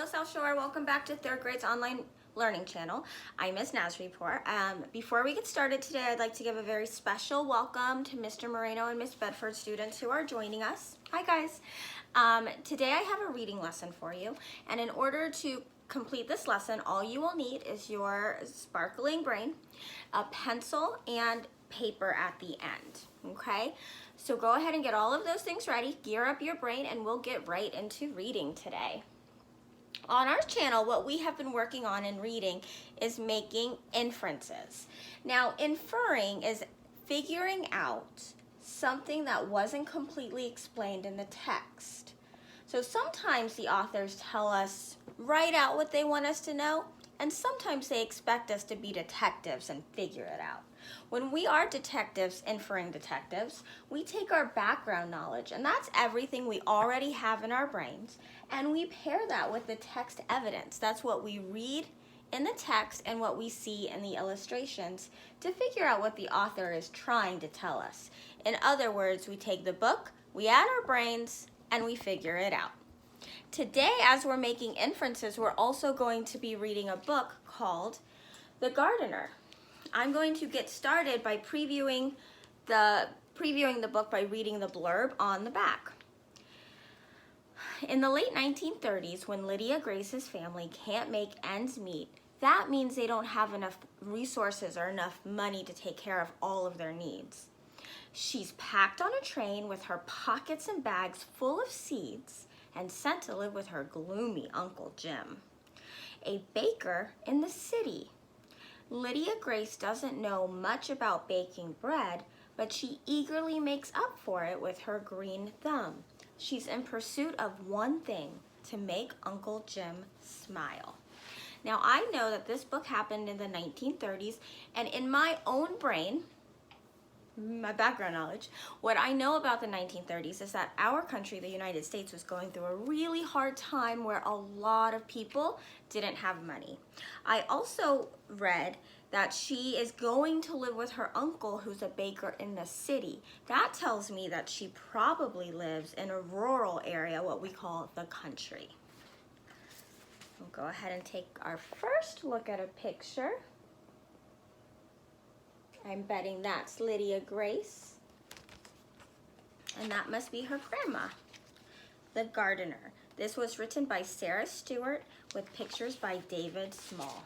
South Shore. Welcome back to third grade's online learning channel. I'm Miss Nazaripour. Before we get started today, I'd like to give a very special welcome to Mr. Moreno and Miss Bedford students who are joining us. Hi guys. Today I have a reading lesson for you, and in order to complete this lesson, all you will need is your sparkling brain, a pencil, and paper at the end, okay? So go ahead and get all of those things ready, gear up your brain, and we'll get right into reading today. On our channel, what we have been working on in reading is making inferences. Now, inferring is figuring out something that wasn't completely explained in the text. So sometimes the authors tell us write out what they want us to know, and sometimes they expect us to be detectives and figure it out. When we are detectives, inferring detectives, we take our background knowledge, and that's everything we already have in our brains, and we pair that with the text evidence. That's what we read in the text and what we see in the illustrations to figure out what the author is trying to tell us. In other words, we take the book, we add our brains, and we figure it out. Today, as we're making inferences, we're also going to be reading a book called The Gardener. I'm going to get started by previewing the book by reading the blurb on the back. In the late 1930s, when Lydia Grace's family can't make ends meet, that means they don't have enough resources or enough money to take care of all of their needs. She's packed on a train with her pockets and bags full of seeds and sent to live with her gloomy Uncle Jim, a baker in the city. Lydia Grace doesn't know much about baking bread, but she eagerly makes up for it with her green thumb. She's in pursuit of one thing: to make Uncle Jim smile. Now, I know that this book happened in the 1930s, and in my own brain, my background knowledge, what I know about the 1930s is that our country, the United States, was going through a really hard time where a lot of people didn't have money. I also read that she is going to live with her uncle, who's a baker in the city. That tells me that she probably lives in a rural area, what we call the country. We'll go ahead and take our first look at a picture. I'm betting that's Lydia Grace, and that must be her grandma. The Gardener. This was written by Sarah Stewart with pictures by David Small.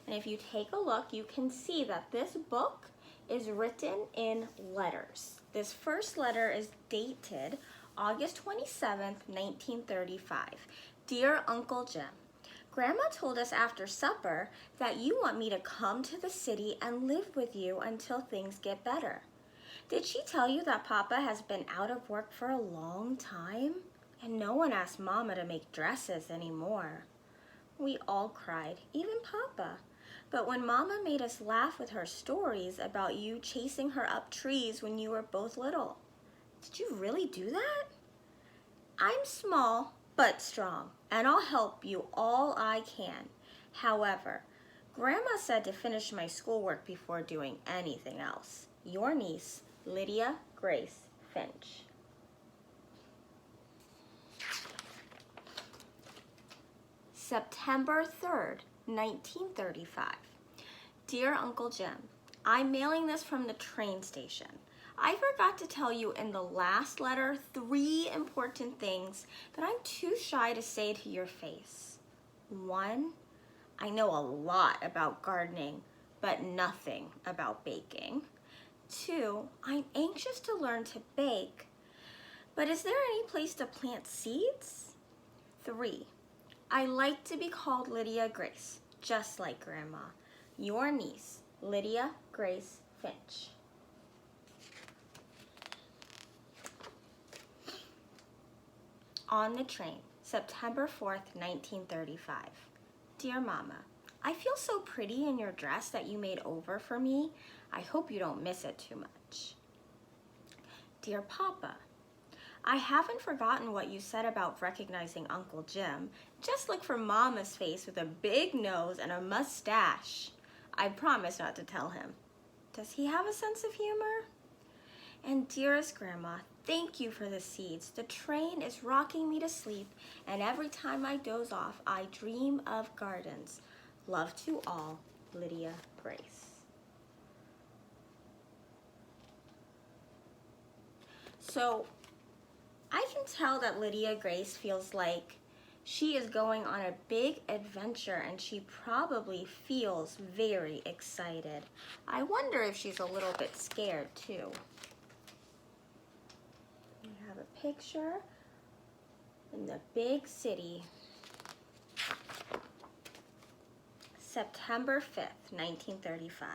And if you take a look, you can see that this book is written in letters. This first letter is dated August 27th, 1935. Dear Uncle Jim, Grandma told us after supper that you want me to come to the city and live with you until things get better. Did she tell you that Papa has been out of work for a long time? And no one asked Mama to make dresses anymore. We all cried, even Papa. But when Mama made us laugh with her stories about you chasing her up trees when you were both little. Did you really do that? I'm small but strong, and I'll help you all I can. However, Grandma said to finish my schoolwork before doing anything else. Your niece, Lydia Grace Finch. September 3rd, 1935. Dear Uncle Jim, I'm mailing this from the train station. I forgot to tell you in the last letter 3 important things that I'm too shy to say to your face. 1, I know a lot about gardening, but nothing about baking. 2, I'm anxious to learn to bake, but is there any place to plant seeds? 3, I like to be called Lydia Grace, just like Grandma. Your niece, Lydia Grace Finch. On the train, September 4th, 1935. Dear Mama, I feel so pretty in your dress that you made over for me. I hope you don't miss it too much. Dear Papa, I haven't forgotten what you said about recognizing Uncle Jim. Just look for Mama's face with a big nose and a mustache. I promise not to tell him. Does he have a sense of humor? And dearest Grandma, thank you for the seeds. The train is rocking me to sleep, and every time I doze off, I dream of gardens. Love to all, Lydia Grace. So I can tell that Lydia Grace feels like she is going on a big adventure, and she probably feels very excited. I wonder if she's a little bit scared too. We have a picture in the big city. September 5th, 1935.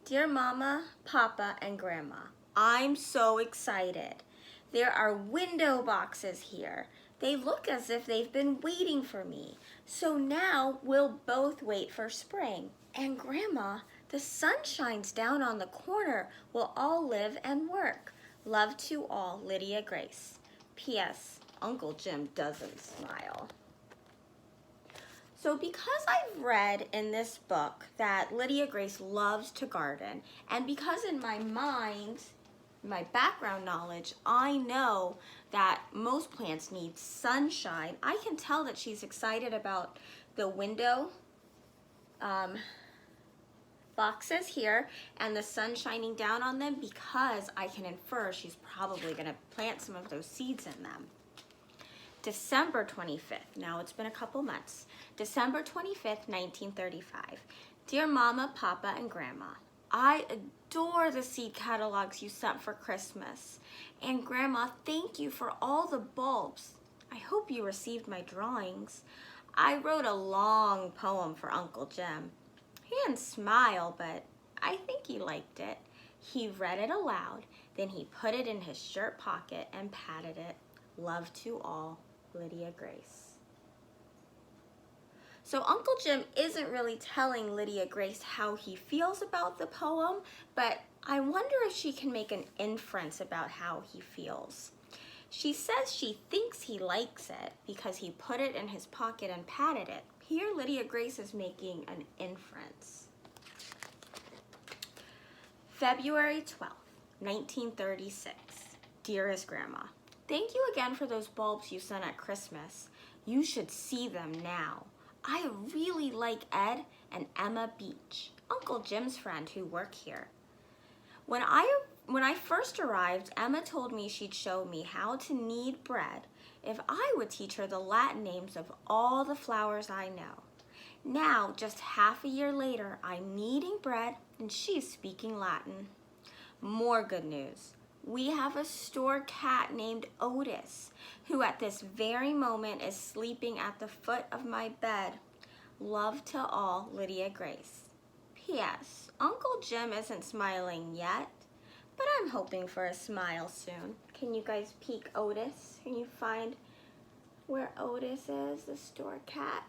Dear Mama, Papa, and Grandma, I'm so excited. There are window boxes here. They look as if they've been waiting for me. So now we'll both wait for spring. And Grandma, the sun shines down on the corner. We'll all live and work. Love to all, Lydia Grace. P.S. Uncle Jim doesn't smile. So because I've read in this book that Lydia Grace loves to garden, and because in my mind, my background knowledge, I know that most plants need sunshine, I can tell that she's excited about the window boxes here and the sun shining down on them, because I can infer she's probably going to plant some of those seeds in them. December 25th, now it's been a couple months. December 25th, 1935. Dear Mama, Papa, and Grandma, I adore the seed catalogs you sent for Christmas. And Grandma, thank you for all the bulbs. I hope you received my drawings. I wrote a long poem for Uncle Jim. He didn't smile, but I think he liked it. He read it aloud, then he put it in his shirt pocket and patted it. Love to all, Lydia Grace. So Uncle Jim isn't really telling Lydia Grace how he feels about the poem, but I wonder if she can make an inference about how he feels. She says she thinks he likes it because he put it in his pocket and patted it. Here Lydia Grace is making an inference. February 12th, 1936. Dearest Grandma, thank you again for those bulbs you sent at Christmas. You should see them now. I really like Ed and Emma Beach, Uncle Jim's friend who work here. When I first arrived, Emma told me she'd show me how to knead bread if I would teach her the Latin names of all the flowers I know. Now, just half a year later, I'm kneading bread and she's speaking Latin. More good news. We have a store cat named Otis, who at this very moment is sleeping at the foot of my bed. Love to all, Lydia Grace. P.S. Uncle Jim isn't smiling yet, but I'm hoping for a smile soon. Can you guys peek Otis? Can you find where Otis is, the store cat?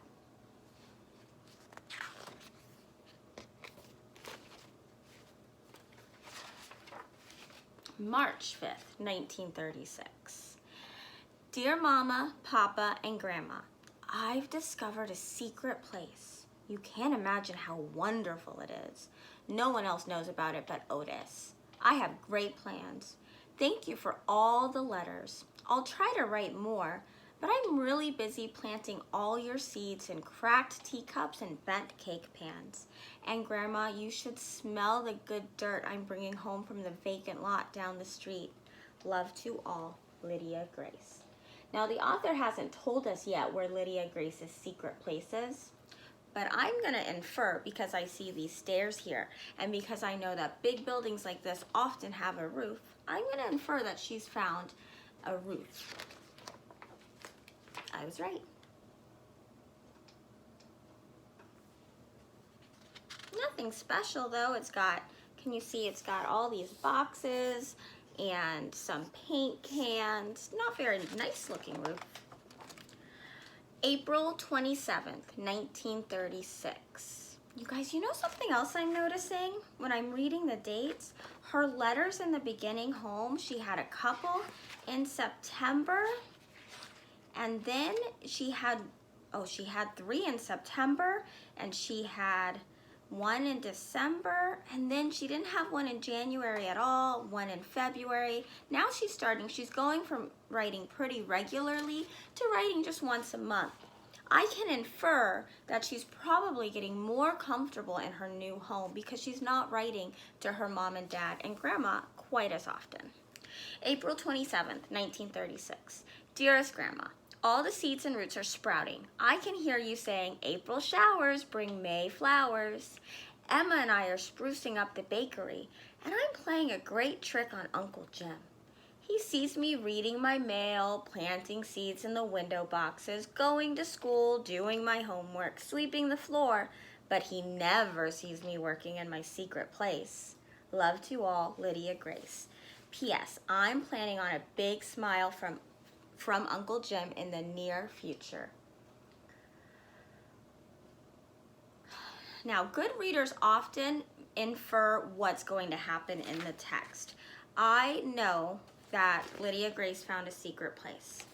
March 5th, 1936. Dear Mama, Papa, and Grandma, I've discovered a secret place. You can't imagine how wonderful it is. No one else knows about it but Otis. I have great plans. Thank you for all the letters. I'll try to write more, but I'm really busy planting all your seeds in cracked teacups and bent cake pans. And Grandma, you should smell the good dirt I'm bringing home from the vacant lot down the street. Love to all, Lydia Grace. Now the author hasn't told us yet where Lydia Grace's secret place is, but I'm gonna infer because I see these stairs here and because I know that big buildings like this often have a roof, I'm gonna infer that she's found a roof. I was right. Nothing special though. It's got, can you see it's got all these boxes and some paint cans. Not very nice looking roof. April 27th, 1936. You guys, you know something else I'm noticing when I'm reading the dates? Her letters in the beginning home, she had a couple in September, and then she had 3 in September, and she had one in December, and then she didn't have one in January at all, one in February. Now she's going from writing pretty regularly to writing just once a month. I can infer that she's probably getting more comfortable in her new home because she's not writing to her mom and dad and grandma quite as often. April 27th, 1936. Dearest Grandma, all the seeds and roots are sprouting. I can hear you saying, April showers bring May flowers. Emma and I are sprucing up the bakery, and I'm playing a great trick on Uncle Jim. He sees me reading my mail, planting seeds in the window boxes, going to school, doing my homework, sweeping the floor, but he never sees me working in my secret place. Love to all, Lydia Grace. P.S. I'm planning on a big smile from Uncle Jim in the near future. Now, good readers often infer what's going to happen in the text. I know that Lydia Grace found a secret place.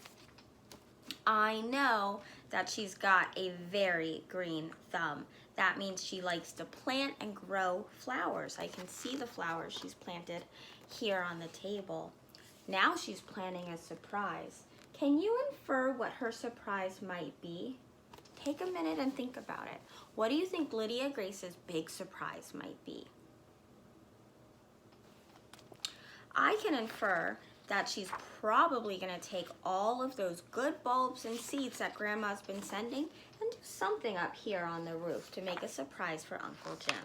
I know that she's got a very green thumb. That means she likes to plant and grow flowers. I can see the flowers she's planted here on the table. Now she's planning a surprise. Can you infer what her surprise might be? Take a minute and think about it. What do you think Lydia Grace's big surprise might be? I can infer that she's probably going to take all of those good bulbs and seeds that Grandma's been sending and do something up here on the roof to make a surprise for Uncle Jim.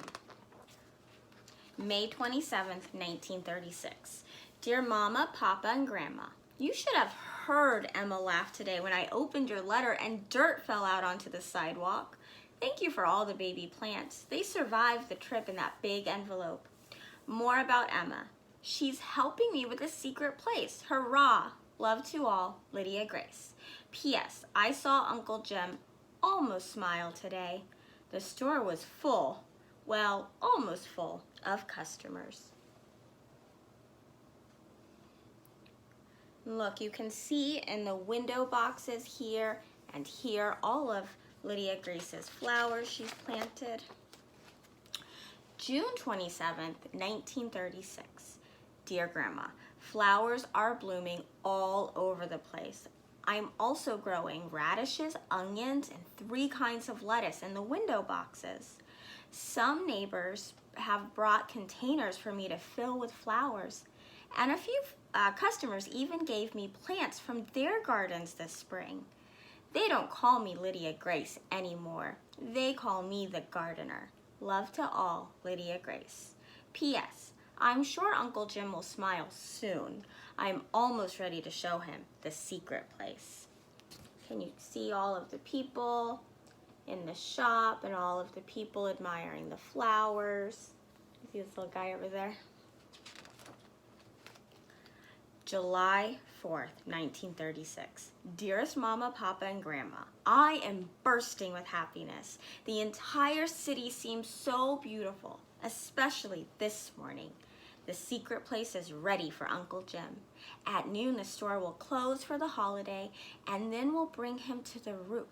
May 27th, 1936. Dear Mama, Papa, and Grandma, you should have heard Emma laugh today when I opened your letter and dirt fell out onto the sidewalk. Thank you for all the baby plants. They survived the trip in that big envelope. More about Emma. She's helping me with a secret place. Hurrah! Love to all, Lydia Grace. P.S. I saw Uncle Jim almost smile today. The store was full, well, almost full, of customers. Look, you can see in the window boxes here and here all of Lydia Grace's flowers she's planted. June 27th, 1936. Dear Grandma, flowers are blooming all over the place. I'm also growing radishes, onions, and 3 kinds of lettuce in the window boxes. Some neighbors have brought containers for me to fill with flowers, and a few customers even gave me plants from their gardens this spring. They don't call me Lydia Grace anymore. They call me the gardener. Love to all, Lydia Grace. P.S. I'm sure Uncle Jim will smile soon. I'm almost ready to show him the secret place. Can you see all of the people in the shop and all of the people admiring the flowers? See this little guy over there? July 4th, 1936. Dearest Mama, Papa, and Grandma, I am bursting with happiness. The entire city seems so beautiful, especially this morning. The secret place is ready for Uncle Jim. At noon, the store will close for the holiday, and then we'll bring him to the roof.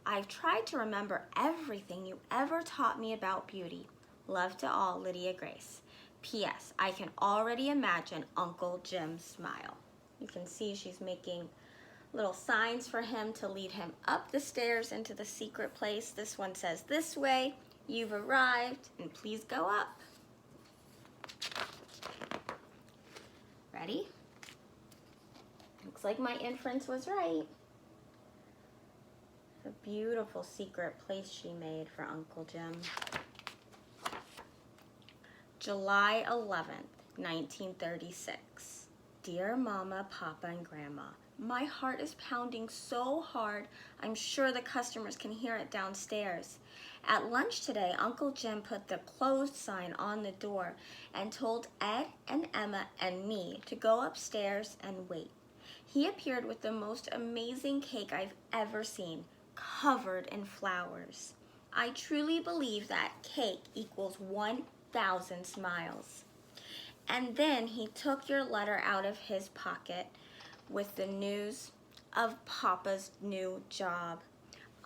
I've tried to remember everything you ever taught me about beauty. Love to all, Lydia Grace. P.S. I can already imagine Uncle Jim's smile. You can see she's making little signs for him to lead him up the stairs into the secret place. This one says, this way, you've arrived, and please go up. Ready? Looks like my inference was right. A beautiful secret place she made for Uncle Jim. July 11th, 1936. Dear Mama, Papa, and Grandma, my heart is pounding so hard, I'm sure the customers can hear it downstairs. At lunch today, Uncle Jim put the closed sign on the door and told Ed and Emma and me to go upstairs and wait. He appeared with the most amazing cake I've ever seen, covered in flowers. I truly believe that cake equals 1,000 smiles. And then he took your letter out of his pocket with the news of Papa's new job.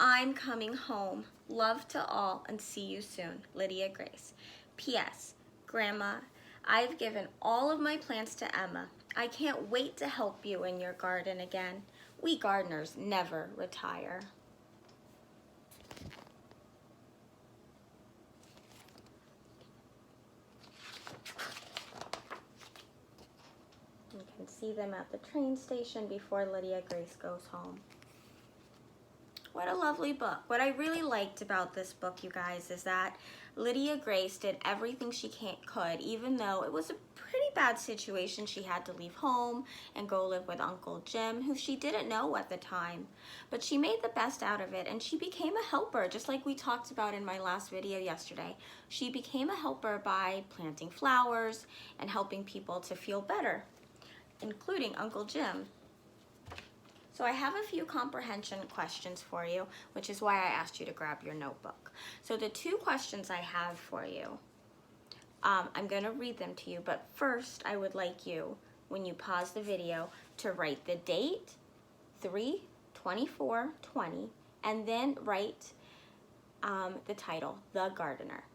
I'm coming home. Love to all and see you soon. Lydia Grace. P.S. Grandma, I've given all of my plants to Emma. I can't wait to help you in your garden again. We gardeners never retire. You can see them at the train station before Lydia Grace goes home. What a lovely book. What I really liked about this book, you guys, is that Lydia Grace did everything she could, even though it was a pretty bad situation. She had to leave home and go live with Uncle Jim, who she didn't know at the time. But she made the best out of it, and she became a helper, just like we talked about in my last video yesterday. She became a helper by planting flowers and helping people to feel better, including Uncle Jim. So I have a few comprehension questions for you, which is why I asked you to grab your notebook. So the 2 questions I have for you, I'm going to read them to you, but first I would like you, when you pause the video, to write the date, 3/24/20, and then write the title, The Gardener.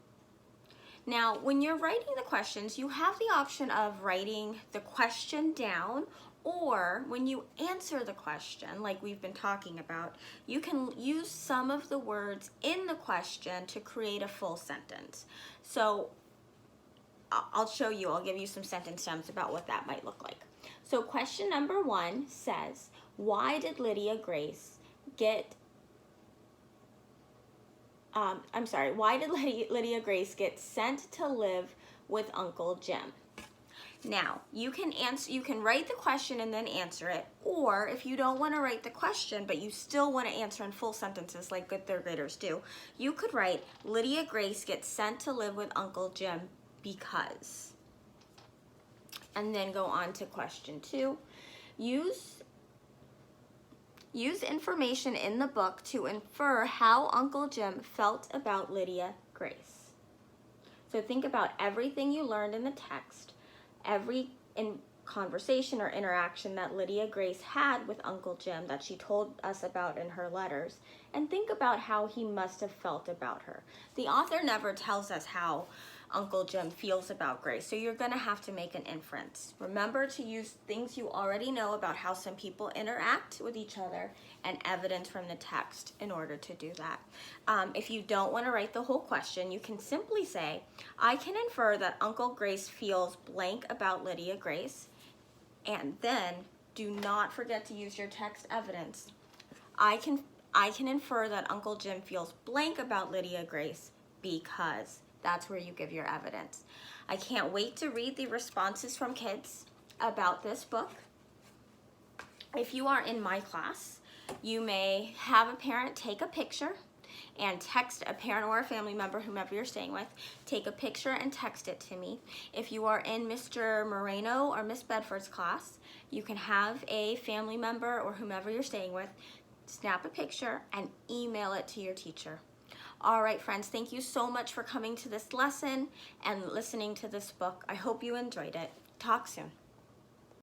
Now, when you're writing the questions, you have the option of writing the question down, or when you answer the question, like we've been talking about, you can use some of the words in the question to create a full sentence. So I'll show you, I'll give you some sentence stems about what that might look like. So question number 1 says, why did Lydia Grace get why did Lydia Grace get sent to live with Uncle Jim? Now, you can write the question and then answer it, or if you don't want to write the question, but you still want to answer in full sentences like good 3rd graders do, you could write, Lydia Grace gets sent to live with Uncle Jim because. And then go on to question 2. Use information in the book to infer how Uncle Jim felt about Lydia Grace. So think about everything you learned in the text, every conversation or interaction that Lydia Grace had with Uncle Jim that she told us about in her letters, and think about how he must have felt about her. The author never tells us how Uncle Jim feels about Grace, so you're going to have to make an inference. Remember to use things you already know about how some people interact with each other and evidence from the text in order to do that. If you don't want to write the whole question, you can simply say, I can infer that Uncle Grace feels blank about Lydia Grace, and then do not forget to use your text evidence. I can infer that Uncle Jim feels blank about Lydia Grace because. That's where you give your evidence. I can't wait to read the responses from kids about this book. If you are in my class, you may have a parent take a picture and text a parent or a family member, whomever you're staying with, take a picture and text it to me. If you are in Mr. Moreno or Miss Bedford's class, you can have a family member or whomever you're staying with snap a picture and email it to your teacher. All right, friends, thank you so much for coming to this lesson and listening to this book. I hope you enjoyed it. Talk soon.